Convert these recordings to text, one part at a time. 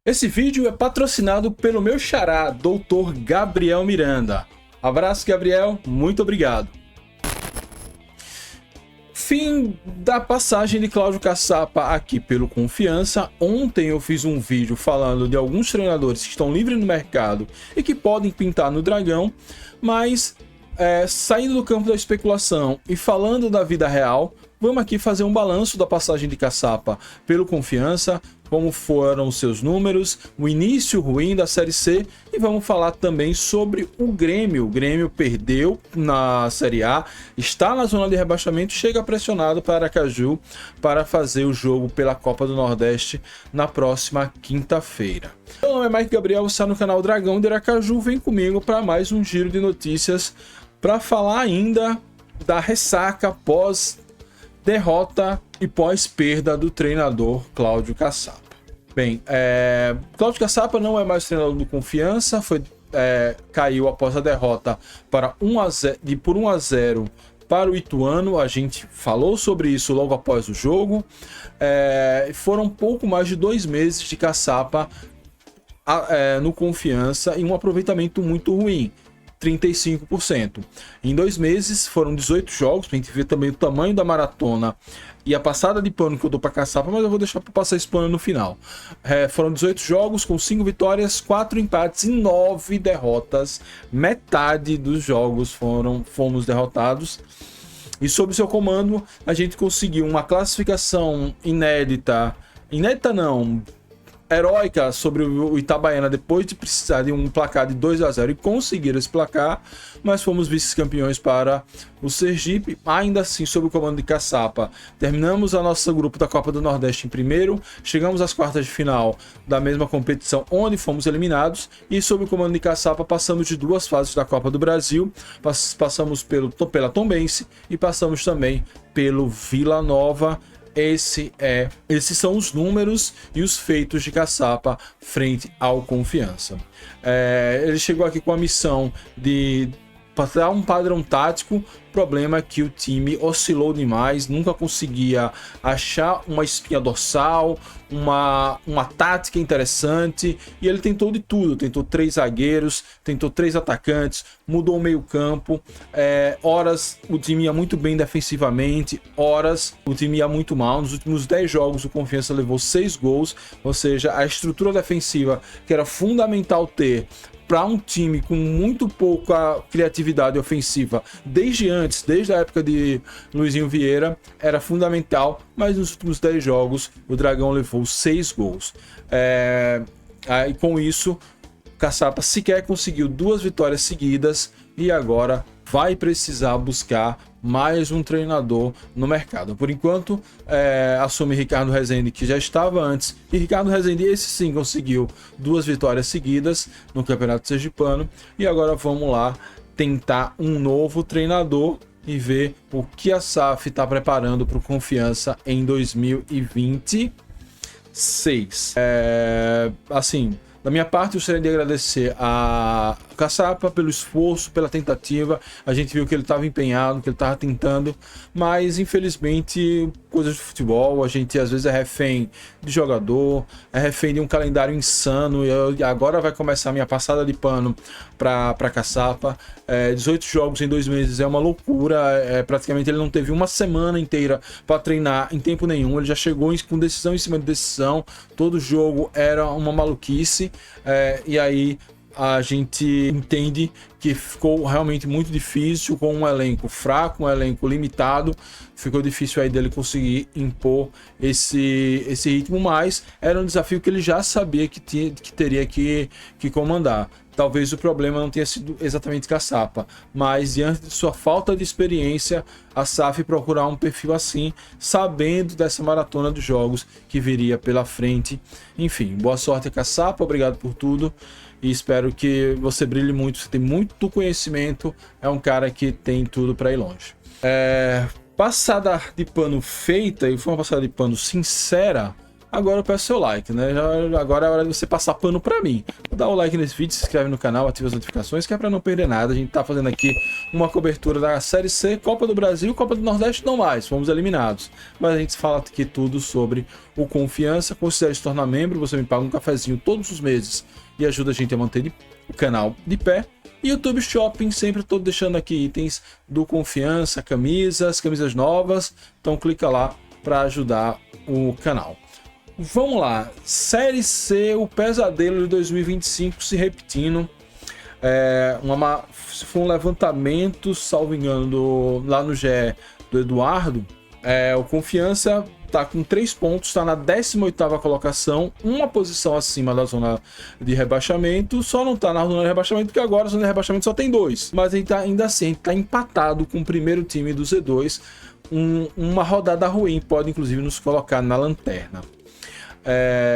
Esse vídeo é patrocinado pelo meu xará, Dr. Gabriel Miranda. Abraço, Gabriel, muito obrigado. Fim da passagem de Cláudio Caçapa aqui pelo Confiança. Ontem eu fiz um vídeo falando de alguns treinadores que estão livres no mercado e que podem pintar no Dragão, mas saindo do campo da especulação e falando da vida real, vamos aqui fazer um balanço da passagem de Caçapa pelo Confiança, como foram os seus números, o início ruim da Série C, e vamos falar também sobre o Grêmio. O Grêmio perdeu na Série A, está na zona de rebaixamento, chega pressionado para Aracaju para fazer o jogo pela Copa do Nordeste na próxima quinta-feira. Meu nome é Mike Gabriel, você está no canal Dragão de Aracaju, vem comigo para mais um giro de notícias para falar ainda da ressaca pós-derrota e pós-perda do treinador Cláudio Caçapa. Bem, Cláudio Caçapa não é mais treinador do Confiança, caiu após a derrota por 1-0 para o Ituano. A gente falou sobre isso logo após o jogo. Foram pouco mais de 2 meses de Caçapa no Confiança e um aproveitamento muito ruim. 35%. Em 2 meses foram 18 jogos, pra gente ver também o tamanho da maratona e a passada de pano que eu dou pra Caçapa, mas eu vou deixar pra passar esse pano no final. Foram 18 jogos com 5 vitórias, 4 empates e 9 derrotas. Metade dos jogos fomos derrotados. E sob seu comando, a gente conseguiu uma classificação inédita não, heróica sobre o Itabaiana depois de precisar de um placar de 2-0 e conseguir esse placar, mas fomos vice-campeões para o Sergipe, ainda assim sob o comando de Caçapa. Terminamos a nossa grupo da Copa do Nordeste em primeiro, chegamos às quartas de final da mesma competição onde fomos eliminados e sob o comando de Caçapa passamos de 2 fases da Copa do Brasil, passamos pela Tombense e passamos também pelo Vila Nova. Esses são os números e os feitos de Caçapa frente ao Confiança. Ele chegou aqui com a missão de passar um padrão tático. O problema é que o time oscilou demais, nunca conseguia achar uma espinha dorsal, uma tática interessante, e ele tentou de tudo. Tentou 3 zagueiros, tentou 3 atacantes, mudou o meio campo. Horas o time ia muito bem defensivamente, horas o time ia muito mal. Nos últimos 10 jogos o Confiança levou 6 gols, ou seja, a estrutura defensiva que era fundamental ter para um time com muito pouca criatividade ofensiva desde a época de Luizinho Vieira, era fundamental, mas nos últimos 10 jogos o Dragão levou 6 gols. E com isso, Caçapa sequer conseguiu 2 vitórias seguidas e agora vai precisar buscar mais um treinador no mercado. Por enquanto, assume Ricardo Rezende, que já estava antes, e Ricardo Rezende, esse sim, conseguiu 2 vitórias seguidas no Campeonato Sergipano, e agora vamos lá tentar um novo treinador e ver o que a SAF está preparando para o Confiança em 2026. Assim, da minha parte, eu gostaria de agradecer a Caçapa pelo esforço, pela tentativa. A gente viu que ele estava empenhado, que ele estava tentando, mas infelizmente, coisas de futebol, a gente às vezes é refém de jogador, é refém de um calendário insano. E agora vai começar a minha passada de pano para Caçapa. 18 jogos em 2 meses é uma loucura. Praticamente ele não teve uma semana inteira para treinar em tempo nenhum. Ele já chegou com decisão em cima de decisão. Todo jogo era uma maluquice. E aí a gente entende que ficou realmente muito difícil com um elenco fraco, um elenco limitado. Ficou difícil aí dele conseguir impor esse ritmo, mas era um desafio que ele já sabia que teria que comandar. Talvez o problema não tenha sido exatamente Caçapa, mas diante de sua falta de experiência, a SAF procurar um perfil assim, sabendo dessa maratona de jogos que viria pela frente. Enfim, boa sorte a Caçapa, obrigado por tudo e espero que você brilhe muito. Você tem muito conhecimento, é um cara que tem tudo para ir longe. Passada de pano feita, e foi uma passada de pano sincera, agora eu peço seu like, né? Agora é hora de você passar pano pra mim. Dá o like nesse vídeo, se inscreve no canal, ativa as notificações, que é pra não perder nada. A gente tá fazendo aqui uma cobertura da Série C, Copa do Brasil, Copa do Nordeste não mais, fomos eliminados. Mas a gente fala aqui tudo sobre o Confiança. Considere se tornar membro, você me paga um cafezinho todos os meses e ajuda a gente a manter o canal de pé. YouTube Shopping, sempre estou deixando aqui itens do Confiança, camisas novas, então clica lá para ajudar o canal. Vamos lá, Série C, o pesadelo de 2025 se repetindo. Foi um levantamento, salvo engano, lá no GE do Eduardo. O Confiança tá com 3 pontos, está na 18ª colocação, uma posição acima da zona de rebaixamento, só não tá na zona de rebaixamento porque agora a zona de rebaixamento só tem 2, mas ainda assim tá empatado com o primeiro time do Z2, uma rodada ruim pode inclusive nos colocar na lanterna.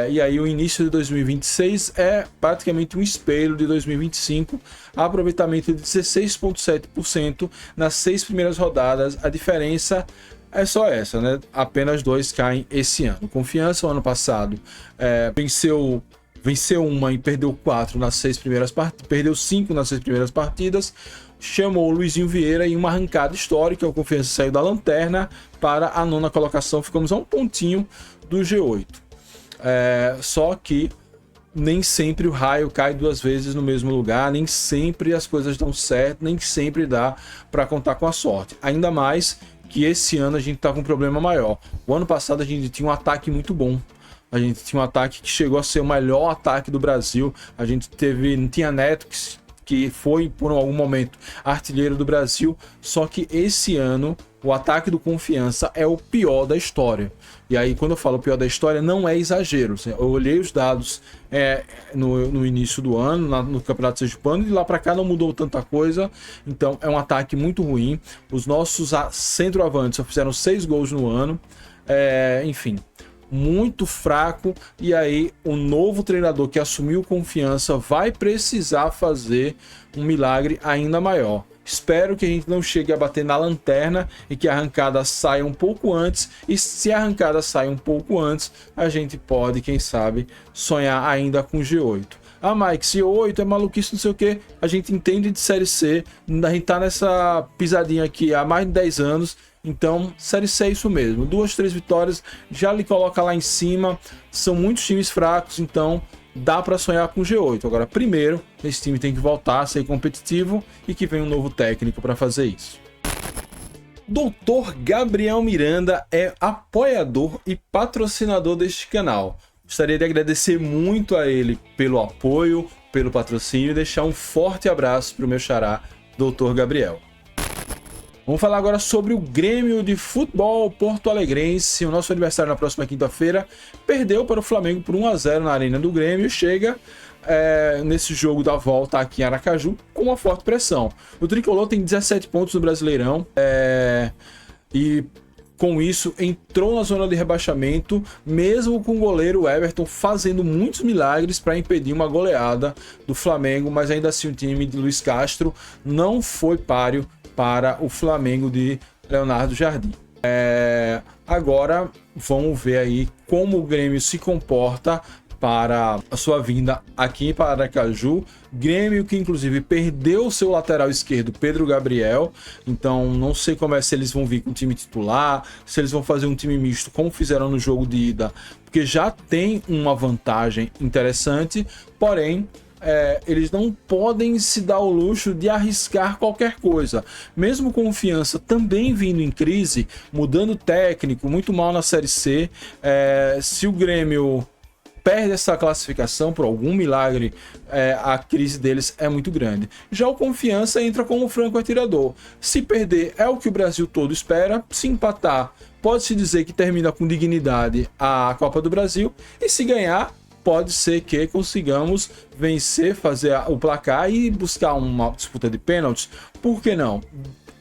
E aí o início de 2026 é praticamente um espelho de 2025, aproveitamento de 16,7% nas 6 primeiras rodadas, a diferença é só essa, né? Apenas 2 caem esse ano. Confiança, o ano passado, venceu uma e perdeu 4 nas 6 primeiras partidas, perdeu 5 nas 6 primeiras partidas, chamou o Luizinho Vieira em uma arrancada histórica. O Confiança saiu da lanterna para a 9ª colocação, ficamos a um pontinho do G8. Só que nem sempre o raio cai 2 vezes no mesmo lugar, nem sempre as coisas dão certo, nem sempre dá para contar com a sorte. Ainda mais que esse ano a gente tá com um problema maior. O ano passado a gente tinha um ataque muito bom. A gente tinha um ataque que chegou a ser o melhor ataque do Brasil. A gente tinha Neto, que foi por algum momento artilheiro do Brasil. Só que esse ano o ataque do Confiança é o pior da história. E aí, quando eu falo pior da história, não é exagero. Eu olhei os dados no início do ano, no Campeonato Sergipano, e de lá para cá não mudou tanta coisa. Então, é um ataque muito ruim. Os nossos centroavantes só fizeram 6 gols no ano. Enfim, muito fraco. E aí, o novo treinador que assumiu Confiança vai precisar fazer um milagre ainda maior. Espero que a gente não chegue a bater na lanterna e que a arrancada saia um pouco antes. E se a arrancada sair um pouco antes, a gente pode, quem sabe, sonhar ainda com G8. Ah, Mike, G8 é maluquice, não sei o que. A gente entende de Série C. A gente tá nessa pisadinha aqui há mais de 10 anos. Então, Série C é isso mesmo. 2, 3 vitórias já lhe coloca lá em cima. São muitos times fracos, então dá para sonhar com G8. Agora, primeiro, esse time tem que voltar a ser competitivo e que venha um novo técnico para fazer isso. Dr. Gabriel Miranda é apoiador e patrocinador deste canal. Gostaria de agradecer muito a ele pelo apoio, pelo patrocínio e deixar um forte abraço para o meu xará, Dr. Gabriel. Vamos falar agora sobre o Grêmio de Futebol Porto Alegrense. O nosso adversário na próxima quinta-feira perdeu para o Flamengo por 1-0 na Arena do Grêmio. Chega nesse jogo da volta aqui em Aracaju com uma forte pressão. O Tricolor tem 17 pontos no Brasileirão e com isso entrou na zona de rebaixamento, mesmo com o goleiro Everton fazendo muitos milagres para impedir uma goleada do Flamengo, mas ainda assim o time de Luiz Castro não foi páreo para o Flamengo de Leonardo Jardim. Agora vamos ver aí como o Grêmio se comporta para a sua vinda aqui para Aracaju. Grêmio que inclusive perdeu seu lateral esquerdo, Pedro Gabriel. Então não sei como se eles vão vir com o time titular, se eles vão fazer um time misto como fizeram no jogo de ida, porque já tem uma vantagem interessante, porém eles não podem se dar o luxo de arriscar qualquer coisa. Mesmo Confiança também vindo em crise, mudando técnico, muito mal na Série C, se o Grêmio perde essa classificação por algum milagre, a crise deles é muito grande. Já o Confiança entra como franco atirador. Se perder é o que o Brasil todo espera, se empatar pode-se dizer que termina com dignidade a Copa do Brasil, e se ganhar pode ser que consigamos vencer, fazer o placar e buscar uma disputa de pênaltis. Por que não?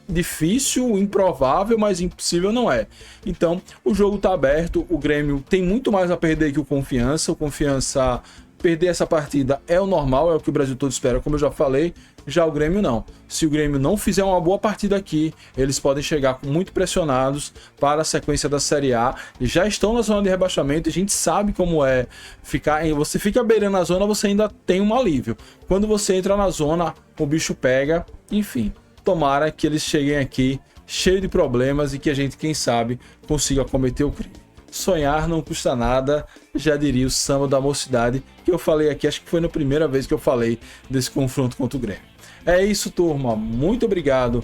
Difícil, improvável, mas impossível não é. Então, o jogo está aberto, o Grêmio tem muito mais a perder que o Confiança. O Confiança perder essa partida é o normal, é o que o Brasil todo espera, como eu já falei. Já o Grêmio não. Se o Grêmio não fizer uma boa partida aqui, eles podem chegar muito pressionados para a sequência da Série A. Já estão na zona de rebaixamento, a gente sabe como é ficar. Você fica beirando a zona, você ainda tem um alívio. Quando você entra na zona, o bicho pega. Enfim, tomara que eles cheguem aqui cheio de problemas e que a gente, quem sabe, consiga cometer o crime. Sonhar não custa nada, já diria o samba da mocidade, que eu falei aqui, acho que foi na primeira vez que eu falei desse confronto contra o Grêmio. É isso, turma. Muito obrigado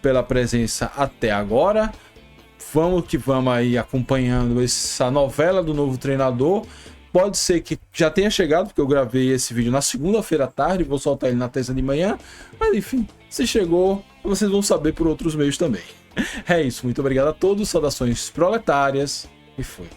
pela presença até agora. Vamos que vamos aí acompanhando essa novela do novo treinador. Pode ser que já tenha chegado, porque eu gravei esse vídeo na segunda-feira à tarde, vou soltar ele na terça de manhã. Mas enfim, se chegou, vocês vão saber por outros meios também. É isso, muito obrigado a todos, saudações proletárias e fui.